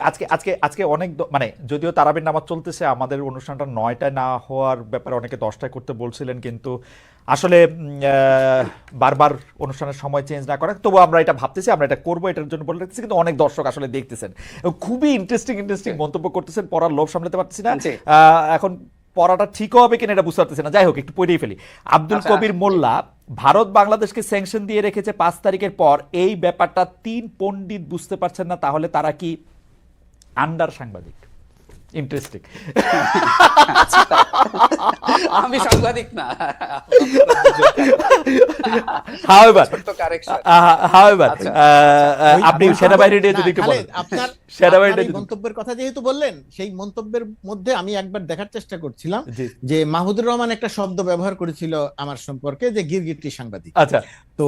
আজকে আজকে আজকে অনেক মানে যদিও তারাবির নামাজ চলতেছে, আমাদের অনুষ্ঠানটা 9টায় না হওয়ার ব্যাপারে অনেকে 10টায় করতে বলছিলেন, কিন্তু আসলে বারবার অনুষ্ঠানের সময় চেঞ্জ না করা, তবু আমরা এটা ভাবতেছি, আমরা এটা করবো, এটার জন্য বলে রাখতেছি। কিন্তু অনেক দর্শক আসলে দেখতেছেন এবং খুবই ইন্টারেস্টিং মন্তব্য করতেছেন, পড়ার লোভ সামলাতে পারতেছি না। এখন পড়াটা ঠিকও হবে কিনা এটা বুঝতে পারতেছি না, যাই হোক একটু পড়েই ফেলি। আব্দুল কবির মোল্লা, ভারত বাংলাদেশকে স্যাংশন দিয়ে রেখেছে 5 তারিখের পর, এই ব্যাপারটা 3 পণ্ডিত বুঝতে পারছেন না, তাহলে তারা কি আন্ডার সাংবাদিক? ইন্টারেস্টিং। আমি সাংবাদিক না। However, আপনি সেনাবাহিনী নিয়ে যদি একটু বলেন। আপনার মন্তব্যের কথা যেহেতু বললেন, সেই মন্তব্যের মধ্যে আমি একবার দেখার চেষ্টা করছিলাম যে মাহমুদুর রহমান একটা শব্দ ব্যবহার করেছিল আমার সম্পর্কে, যে গিরগিটি সাংবাদিক। আচ্ছা, তো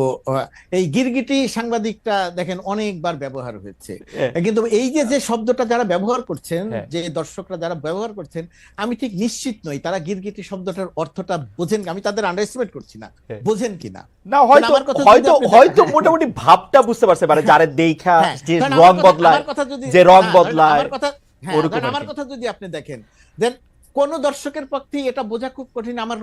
এই গিরগিটি সাংবাদিকটা দেখেন অনেকবার ব্যবহার হয়েছে, কিন্তু এই যে শব্দটা যারা ব্যবহার করছেন, যে দর্শকরা যারা ব্যবহার করছেন, আমি ঠিক নিশ্চিত নই তারা গিরগিটি শব্দটার অর্থটা বোঝেন। আমি তাদের আন্ডারএস্টিমেট করছি না, বোঝেন কিনা না, হয়তো মোটামুটি ভাবটা বুঝতে পারছে, মানে যারা দেখা যে রং বদলায়, যে রং বদলায়। আমার কথা যদি আপনি দেখেন, দেন কোন দর্শকের পক্ষে এটা বোঝা খুব কঠিন। আমার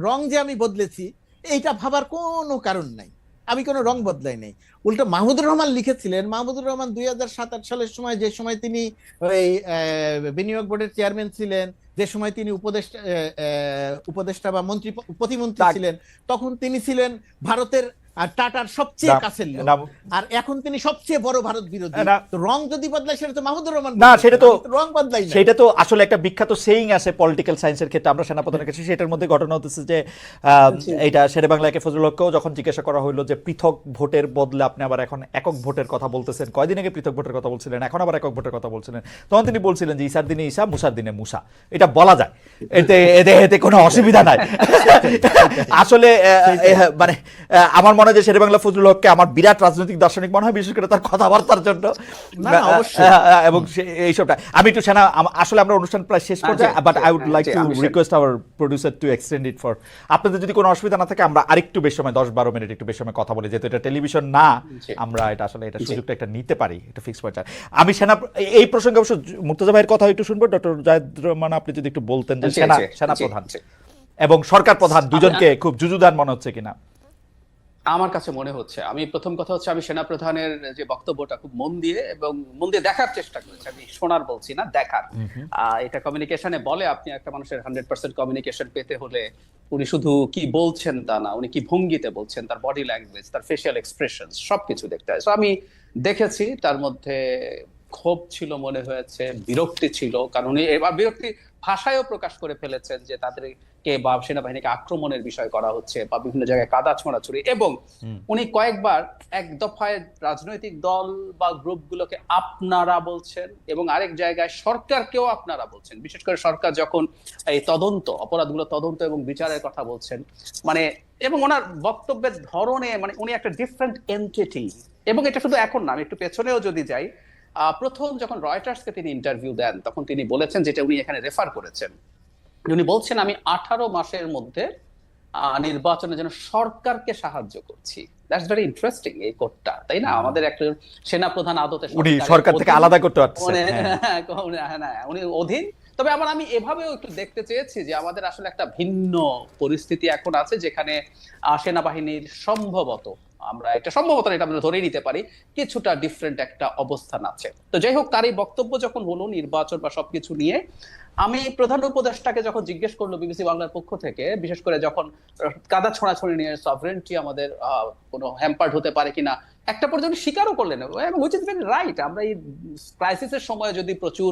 রং যে আমি বদলেছি এইটা ভাবার কোনো কারণ নাই, আমি কোনো রং বদলাই নাই। উল্টো মাহমুদুর রহমান লিখেছিলেন, মাহমুদুর রহমান 2007-8 সালের সময়, যে সময় তিনি ওই বিনিয়োগ বোর্ডের চেয়ারম্যান ছিলেন, যে সময় তিনি উপদেষ্টা বা মন্ত্রী প্রতিমন্ত্রী ছিলেন, তখন তিনি ছিলেন ভারতের আর টাটার সবচেয়ে কাছের লোক, আর এখন তিনি সবচেয়ে বড় ভারত বিরোধী। তো রং যদি বদলায় সেটা তো মাহমুদুর রহমান না, সেটা তো রং বদলাই না। সেটা তো আসলে একটা বিখ্যাত সেইং আছে পলিটিক্যাল সায়েন্সের ক্ষেত্রে, আমরা সেনাপ্রধানের কাছে, সেটার মধ্যে ঘটনা হতেছে যে এইটা শেরেবাংলাকে ফজলুল হককেও যখন জিজ্ঞাসা করা হলো যে পৃথক ভোটের বদলে আপনি আবার এখন একক ভোটের কথা বলতেছেন, কয়দিন আগে পৃথক ভোটের কথা বলছিলেন, এখন আবার একক ভোটের কথা বলছিলেন, তখন তিনি বলছিলেন যে ঈসার দিনে ঈসা, মুসার দিনে মুসা, এটা বলা যায়, এতে কোনো অসুবিধা নাই। আসলে মানে আমার মনে হয় যে শেরেবাংলা ফজলুল হককে আমার বিরাট রাজনৈতিক দার্শনিক মনে হয়, বিশেষ করে তার কথাবার্তার জন্য, এবং এইসবটা। আমি একটু আসলে আমরা অনুষ্ঠান প্রায় শেষ পর্যায়ে, but I would like to request our producer to extend it for, আপনাদের যদি কোনো অসুবিধা না থাকে আমরা আরেকটু বেশি সময়, 10-12 মিনিট একটু বেশি সময় কথা বলি, যেহেতু এটা টেলিভিশন না, আমরা এটা আসলে এটা সুযোগটা একটা নিতে পারি, এটা ফিক্স পর্যায়ে। আমি এই প্রসঙ্গে অবশ্য মুর্তজা ভাইয়ের কথা একটু শুনবো। ডক্টর জায়েদ রহমান, আপনি যদি একটু বলতেন যে সেনা প্রধান এবং সরকার প্রধান দুজনকে খুব যুযুদান মনে হচ্ছে কিনা? আমার কাছে মনে হচ্ছে, আমি প্রথম কথা হচ্ছে আমি সেনাপ্রধানের যে বক্তব্যটা খুব মন দিয়ে দেখার চেষ্টা করেছি, আমি শোনার বলছি না, দেখার। এটা কমিউনিকেশনে বলে, আপনি একটা মানুষের 100% কমিউনিকেশন পেতে হলে উনি শুধু কি বলছেন তা না, উনি কি ভঙ্গিতে বলছেন, তার বডি ল্যাঙ্গুয়েজ, তার ফেশিয়াল এক্সপ্রেশন, সবকিছু দেখতে হয়। আমি দেখেছি, তার মধ্যে ক্ষোভ ছিল, মনে হয়েছে বিরক্তি ছিল, কারণ উনি এবার বিরক্তি ভাষায়ও প্রকাশ করে ফেলেছেন যে তাদেরকে বা সেনাবাহিনীকে আক্রমণের বিষয় করা হচ্ছে বা বিভিন্ন জায়গায় কাদা ছোঁড়াছুড়ি, এবং উনি কয়েকবার এক দফায় রাজনৈতিক দল বা গ্রুপগুলোকে আপনারা বলছেন এবং আরেক জায়গায় সরকারকেও আপনারা বলছেন। বিশেষ করে সরকার যখন এই অপরাধগুলো তদন্ত এবং বিচারের কথা বলছেন, মানে, এবং ওনার বক্তব্যের ধরনে, মানে উনি একটা ডিফারেন্ট এন্টিটি। এবং এটা শুধু এখন না, আমি একটু পেছনেও যদি যাই, প্রথম যখন রয়টার্সকে তিনি ইন্টারভিউ দেন, তখন তিনি বলেছেন, যেটা উনি এখানে রেফার করেছেন, উনি বলছেন আমি 18 মাসের মধ্যে নির্বাচনের জন্য সরকারকে সাহায্য করছি। দ্যাটস ভেরি ইন্টারেস্টিং, এই কোটটা, তাই না? আমাদের একটা সেনাপ্রধান আদতে উনি সরকার থেকে আলাদা করতে পারছেন, উনি অধীন। তবে আবার আমি এভাবেও একটু দেখতে চেয়েছি যে আমাদের আসলে একটা ভিন্ন পরিস্থিতি এখন আছে, যেখানে সেনাবাহিনীর সম্ভবত আমরা ধরে নিতে পারি কিছুটা ডিফারেন্ট একটা অবস্থান আছে। তো যাই হোক, তার এই বক্তব্য যখন হলো নির্বাচন বা সবকিছু নিয়ে, আমি প্রধান উপদেষ্টাকে যখন জিজ্ঞেস করলো বিবিসি বাংলার পক্ষ থেকে, বিশেষ করে যখন কাদা ছোঁড়াছড়ি নিয়ে সভরেন্টি আমাদের কোনো হ্যাম্পার্ড হতে পারে কিনা, একটা পর্যন্ত স্বীকারও করলেন, এবং হুইচ ইজ ভেরি রাইট। আমরা এই ক্রাইসিসের সময় যদি প্রচুর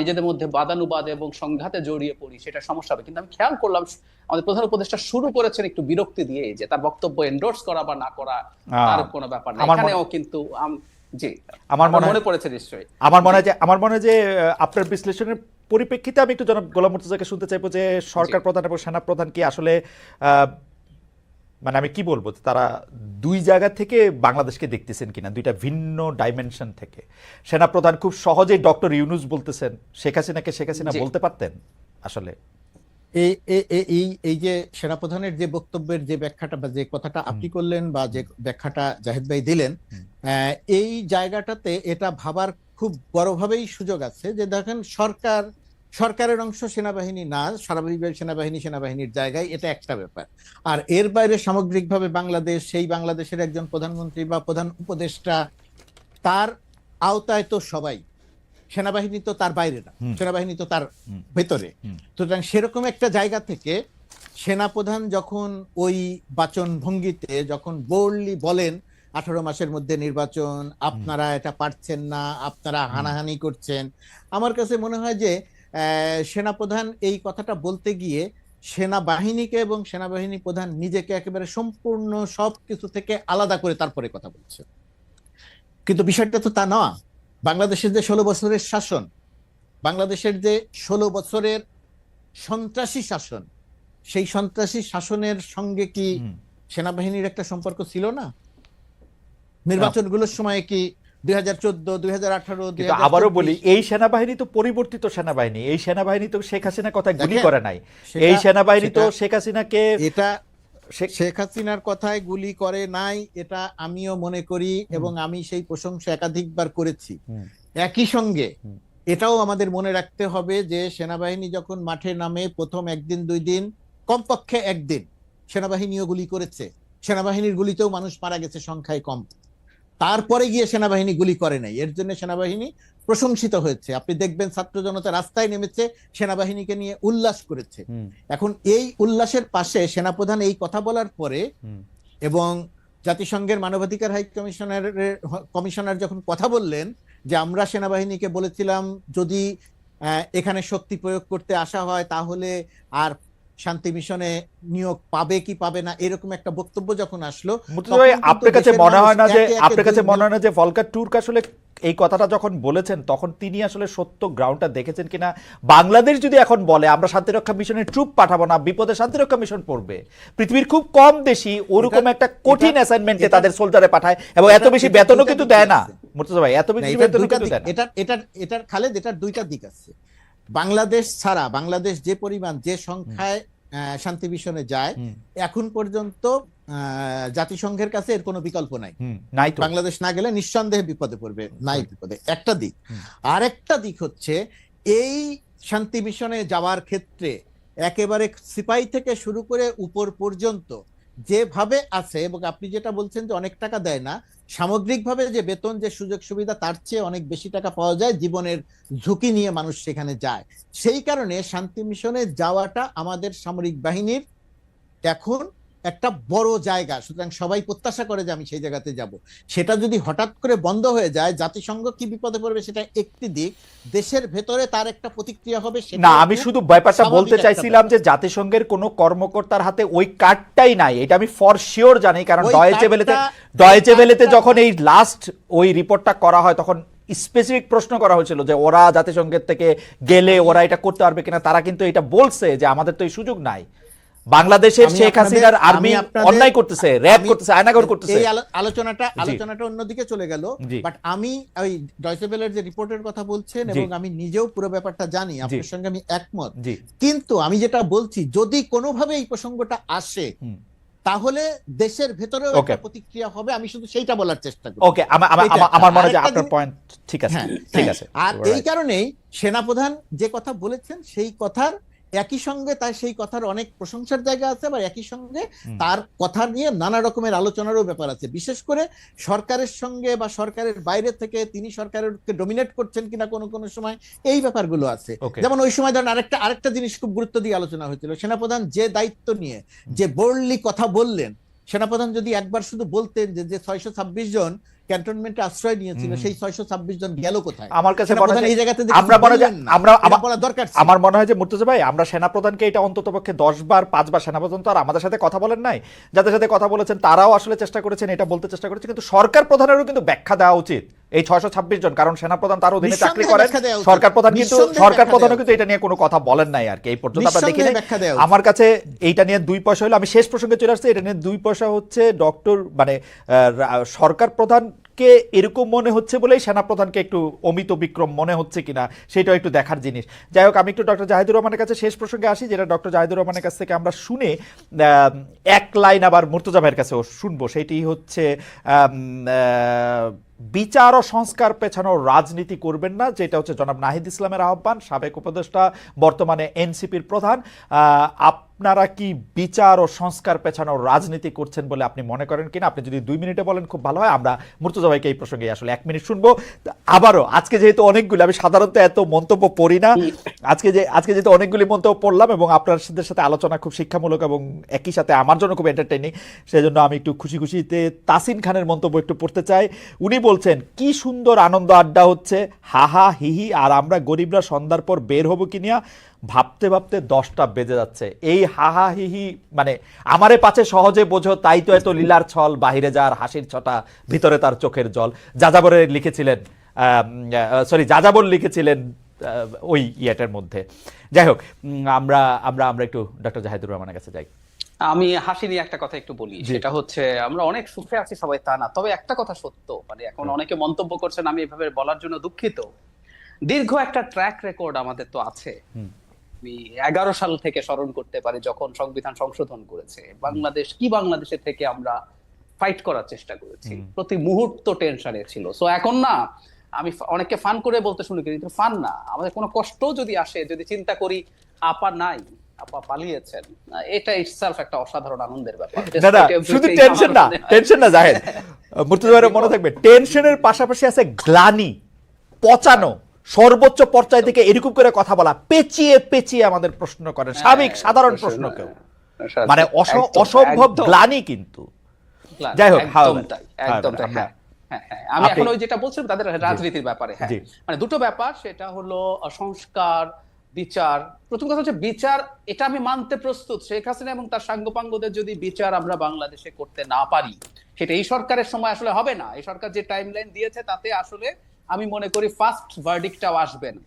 নিজেদের মধ্যে বাদানুবাদ এবং সংঘাতে জড়িয়ে পড়ি, সেটা সমস্যা হবে। কিন্তু আমি খেয়াল করলাম আমাদের প্রধান উপদেষ্টা শুরু করেছেন একটু বিরক্তি দিয়ে, যে তার বক্তব্য এন্ডোর্স করা বা না করা তার কোনো ব্যাপার না, এখানেও কিন্তু জি আমার মনে পড়েছে নিশ্চয়ই। আমার মনে হয় যে আপনার বিশ্লেষণের পরিপ্রেক্ষিতে আমি একটু জনাব গোলাম মুর্তজাকে শুনতে চাইবো যে সরকার প্রধান এবং সেনা প্রধান কি আসলে, মানে আমি কি বলবো, তারা দুই জায়গা থেকে বাংলাদেশকে দেখতেছেন কিনা, দুইটা ভিন্ন ডাইমেনশন থেকে। সেনাপ্রধান খুব সহজেই ডক্টর ইউনূস বলতেছেন, শেখ হাসিনাকে শেখ হাসিনা বলতে পারতেন আসলে? এই এই এই এই- এই যে সেনাপ্রধানের যে বক্তব্যের যে ব্যাখ্যাটা বা যে কথাটা আপনি করলেন বা যে ব্যাখ্যাটা জাহিদ ভাই দিলেন, এই জায়গাটাতে এটা ভাবার খুব বড়ভাবেই সুযোগ আছে যে দেখেন সরকারের অংশ সেনাবাহিনী না, স্বাভাবিকভাবে সেনাবাহিনীর জায়গায়, এটা একটা ব্যাপার। আর এর বাইরে সামগ্রিকভাবে বাংলাদেশ, সেই বাংলাদেশের একজন প্রধানমন্ত্রী বা প্রধান উপদেষ্টা, তার আওতায় তো সবাই, সেনাবাহিনী তো তার বাইরে না, সেনাবাহিনী তো তার ভেতরে। সুতরাং সেরকম একটা জায়গা থেকে সেনাপ্রধান যখন ওই বাচন ভঙ্গিতে যখন বোল্ডলি বলেন 18 মাসের মধ্যে নির্বাচন, আপনারা এটা পারছেন না, আপনারা হানাহানি করছেন, আমার কাছে মনে হয় যে সেনাপ্রধান এই কথাটা বলতে গিয়ে সেনাবাহিনীকে এবং সেনাবাহিনী প্রধান নিজেকে একেবারে সম্পূর্ণ সবকিছু থেকে আলাদা করে তারপরে কথা বলছে। কিন্তু বিষয়টা তো তা না। বাংলাদেশের যে 16 বছরের শাসন, বাংলাদেশের যে 16 বছরের সন্ত্রাসী শাসন, সেই সন্ত্রাসী শাসনের সঙ্গে কি সেনাবাহিনীর একটা সম্পর্ক ছিল না? নির্বাচনগুলোর সময় কি 2014, 2018, কিন্তু আবারও বলি, এই সেনাবাহিনী তো পরিবর্তিত সেনাবাহিনী, এই সেনাবাহিনী তো শেখ হাসিনার কথা গুলি করে নাই। এই সেনাবাহিনী তো শেখ হাসিনাকে, এটা শেখ হাসিনার কথায় গুলি করে নাই, এটা আমিও মনে করি এবং আমি সেই প্রশংসা একাধিকবার করেছি। একই সঙ্গে এটাও আমাদের মনে রাখতে হবে যে সেনাবাহিনী যখন মাঠে নামে প্রথম একদিন দুই দিন, কমপক্ষে একদিন সেনাবাহিনীও গুলি করেছে, সেনাবাহিনীর গুলিতেও মানুষ মারা গেছে সংখ্যায় কম। তারপরে গিয়ে সেনাবাহিনী গুলি করে নাই, এর জন্য সেনাবাহিনী প্রশংসিত হয়েছে। আপনি দেখবেন ছাত্র জনতা রাস্তায় নেমেছে, সেনাবাহিনীকে নিয়ে উল্লাস করেছে। এখন এই উল্লাসের পাশে সেনাপ্রধান এই কথা বলার পরে এবং জাতিসংঘের মানবাধিকার হাই কমিশনার যখন কথা বললেন যে আমরা সেনাবাহিনীকে বলেছিলাম যদি এখানে শক্তি প্রয়োগ করতে আসা হয় তাহলে আর শান্তি মিশনে নিয়োগ পাবে কি পাবে না, এরকম একটা বক্তব্য যখন আসলো, আপনার কাছে মনে হয় না যে ভলকার টুর্ক আসলে এই কথাটা যখন বলেছেন তখন তিনি আসলে সত্য গ্রাউন্ডটা দেখেছেন কিনা? বাংলাদেশ যদি এখন বলে আমরা শান্তিরক্ষা মিশনের ট্রুপ পাঠাবো না, বিপদে শান্তিরক্ষা মিশন পড়বে, পৃথিবীর খুব কম দেশই ওরকম একটা কঠিন অ্যাসাইনমেন্টে তাদের সোলজারে পাঠায় এবং এত বেশি বেতনও কিন্তু দেয় না। মুর্তজা ভাই, এত বেশি বেতনও কিন্তু দেয় না। এটার খালেদ, এটার দুইটা দিক আছে। বাংলাদেশ ছাড়া, বাংলাদেশ যে পরিমাণ যে সংখ্যায় শান্তি মিশনে যায়, এখন পর্যন্ত জাতিসংঘের কাছে এর কোনো বিকল্প নাই। বাংলাদেশ না গেলে নিঃসন্দেহে বিপদে পড়বে, নাই বিপদে, একটা দিক। আর একটা দিক হচ্ছে এই শান্তি মিশনে যাওয়ার ক্ষেত্রে একেবারে সিপাহী থেকে শুরু করে উপর পর্যন্ত যেভাবে আছে, এবং আপনি যেটা বলছেন যে অনেক টাকা দেয় না, সামগ্রিকভাবে যে বেতন, যে সুযোগ সুবিধা, তার চেয়ে অনেক বেশি টাকা পাওয়া যায়, জীবনের ঝুঁকি নিয়ে মানুষ সেখানে যায়। সেই কারণে শান্তি মিশনে যাওয়াটা আমাদের সামরিক বাহিনীর এখন একটা বড় জায়গা। সুতরাং সবাই প্রত্যাশা করে যে আমি সেই জায়গাতে যাব। সেটা যদি হঠাৎ করে বন্ধ হয়ে যায়, জাতিসংঘ কি বিপদে পড়বে সেটা একটি দিক, দেশের ভেতরে তার একটা প্রতিক্রিয়া হবে। না, আমি শুধু ব্যাপারটা বলতে চাইছিলাম যে জাতিসংঘের কোনো কর্মকর্তার হাতে ওই কার্ডটাই নাই, এটা আমি ফর শিওর জানি। কারণ ডয়েচে ভেলেতে যখন এই লাস্ট ওই রিপোর্টটা করা হয় তখন স্পেসিফিক প্রশ্ন করা হয়েছিল যে ওরা জাতিসংঘের থেকে গেলে ওরা এটা করতে পারবে কিনা। তারা কিন্তু এটা বলছে যে আমাদের তো এই সুযোগ নাই। বাংলাদেশের শেখ হাসিনার আর্মি অন্যায় করতেছে, র‍্যাব করতেছে, আয়নাঘর করতেছে। এই আলোচনাটা অন্যদিকে চলে গেল। বাট আমি ওই ডয়েচে ভেলের যে রিপোর্টের কথা বলছেন এবং আমি নিজেও পুরো ব্যাপারটা জানি, আপনার সঙ্গে আমি একমত। কিন্তু আমি যেটা বলছি, যদি কোনোভাবে এই প্রসঙ্গটা আসে তাহলে দেশের ভেতরেও একটা প্রতিক্রিয়া হবে। আমি শুধু সেইটা বলার চেষ্টা করি। ওকে, আমার মনে হয় যে আপনার পয়েন্ট ঠিক আছে, ঠিক আছে। আর এই কারণেই সেনাপ্রধান যে কথা বলেছেন সেই কথার একই সঙ্গে তার সেই কথার অনেক প্রশংসার জায়গা আছে, আবার একই সঙ্গে তার কথা নিয়ে নানা রকমের আলোচনারও ব্যাপার আছে। বিশেষ করে সরকারের সঙ্গে বা সরকারের বাইরে থেকে তিনি সরকারকে ডমিনেট করছেন কিনা কোনো কোনো সময়, এই ব্যাপারগুলো আছে। যেমন ওই সময় ধরেন আরেকটা জিনিস খুব গুরুত্ব দিয়ে আলোচনা হয়েছিল, সেনাপ্রধান যে দায়িত্ব নিয়ে যে বোল্ডলি কথা বললেন, সেনাপ্রধান যদি একবার শুধু বলতেন যে 626 জন ক্যান্টনমেন্টে আশ্রয় নিয়েছিল, সেই 626 জন গেল কোথায়? আমার কাছে মনে হয় এই জায়গাতে আমার মনে হয় যে মুর্তজা ভাই, আমরা সেনাপ্রধানকে এটা অন্ততপক্ষে 10 বার 5 বার, সেনাপ্রধান তো আর আমাদের সাথে কথা বলেন নাই, যাদের সাথে কথা বলেছেন তারাও আসলে চেষ্টা করেছেন, এটা বলতে চেষ্টা করেছেন। কিন্তু সরকার প্রধানেরও কিন্তু ব্যাখ্যা দেওয়া উচিত এই 626 জন, কারণ সেনাপ্রধান তার অধীনে চাকরি করেন। সরকার প্রধানও কিন্তু এটা নিয়ে কোনো কথা বলেন নাই আর কি এই পর্যন্ত আমরা দেখি নাই। আমার কাছে এইটা নিয়ে দুই পয়সা হলো, আমি শেষ প্রসঙ্গে চলে আসছি, এটা নিয়ে দুই পয়সা হচ্ছে ডক্টর মানে সরকার প্রধান আজকে এরকম মনে হচ্ছে বলেই সেনাপ্রধানকে একটু অমিত বিক্রম মনে হচ্ছে কিনা সেটাও একটু দেখার জিনিস। যাই হোক, আমি একটু ডক্টর জাহিদুর রহমানের কাছে শেষ প্রসঙ্গে আসি, যেটা ডক্টর জাহিদুর রহমানের কাছ থেকে আমরা শুনে এক লাইন আবার মুর্তজা ভাইয়ের কাছেও শুনবো। সেটি হচ্ছে বিচার ও সংস্কার পেছানো রাজনীতি করবেন না, যেটা হচ্ছে জনাব নাহিদ ইসলামের আহ্বান, সাবেক উপদেষ্টা, বর্তমানে এনসিপির প্রধান। আপনারা কি বিচার ও সংস্কার পেছানো রাজনীতি করছেন বলে আপনি মনে করেন কিনা? আপনি যদি 2 মিনিটে বলেন খুব ভালো হয়। আমরা মুর্তজা ভাইকে এই প্রসঙ্গে আসলে 1 মিনিট শুনবো। আবারও আজকে যেহেতু অনেকগুলি, আমি সাধারণত এত মন্তব্য পড়ি না, আজকে যেহেতু অনেকগুলি মন্তব্য পড়লাম এবং আপনাদের সাথে আলোচনা খুব শিক্ষামূলক এবং একই সাথে আমার জন্য খুব এন্টারটেইনিং, সেজন্য আমি একটু খুশিতে তাসিন খানের মন্তব্য একটু পড়তে চাই। উনি বলছেন, কি সুন্দর আনন্দ আড্ডা হচ্ছে, হাহা হিহি, আর আমরা গরিবরা সন্ধ্যার পর বের হবো কিনা ভাবতে ভাবতে 10টা বেজে যাচ্ছে। এই হাহা হিহি মানে আমারে পাছে সহজে বোঝো, তাই তো এত লীলার ছল, বাহিরে যার হাসির ছটা, ভিতরে তার চোখের জল। যাযাবর লিখেছিলেন ওই ইয়েটার মধ্যে। যাই হোক, আমরা একটু ডক্টর জাহিদুর রহমানের কাছে যাই। আমি হাসি নিয়ে একটা কথা একটু বলি, সেটা হচ্ছে আমরা অনেক সুখে আছি সবাই তা না, তবে একটা কথা সত্য, মানে এখন অনেকে মন্তব্য করছেন, আমি এভাবে বলার জন্য দুঃখিত। দীর্ঘ একটা ট্র্যাক রেকর্ড আমাদের তো আছে। আমি 11 সাল থেকে স্মরণ করতে পারি যখন সংবিধান সংশোধন করেছে বাংলাদেশের থেকে আমরা ফাইট করার চেষ্টা করেছি, প্রতি মুহূর্ত টেনশনে ছিল। সো এখন না, আমি অনেককে ফান করে বলতে শুনি, কিন্তু ফান না, আমাদের কোনো কষ্ট যদি আসে, যদি চিন্তা করি আপা নাই, আপা পালিয়েছেন, এটা ইটসেলফ একটা অসাধারণ আনন্দের ব্যাপার। না, শুধু টেনশন না জাহেদ, মুর্তজা ভাইয়ের মনে থাকবে, টেনশনের পাশাপাশি আছে গ্লানি, পচানো, সর্বোচ্চ পর্যায় থেকে এরকম করে কথা বলা, পেঁচিয়ে আমাদের প্রশ্ন করেন, সাধারণ প্রশ্নকেও, মানে অসম্ভব গ্লানি। কিন্তু যাই হোক, একদম তাই। হ্যাঁ, আমি এখন ওই যেটা বলছিলাম তাদের রাজনীতির ব্যাপারে, হ্যাঁ, মানে দুটো ব্যাপার, সেটা হলো সংস্কার, বিচার। প্রথম কথা হচ্ছে বিচার, এটা আমি মানতে প্রস্তুত, শেখ হাসিনা এবং তার সাঙ্গপাঙ্গদের যদি বিচার আমরা বাংলাদেশে করতে না পারি, সেটা এই সরকারের সময় আসলে হবে না। এই সরকার যে টাইমলাইন দিয়েছে তাতে আসলে আমি মনে করি ফার্স্ট ভার্ডিক্টটাও আসবে না,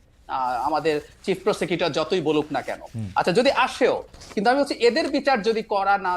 আমাদের চিফ প্রসিকিউটর যতই বলুক না কেন। আচ্ছা, যদি আসেও, কিন্তু আমি হচ্ছে এদের বিচার যদি করা না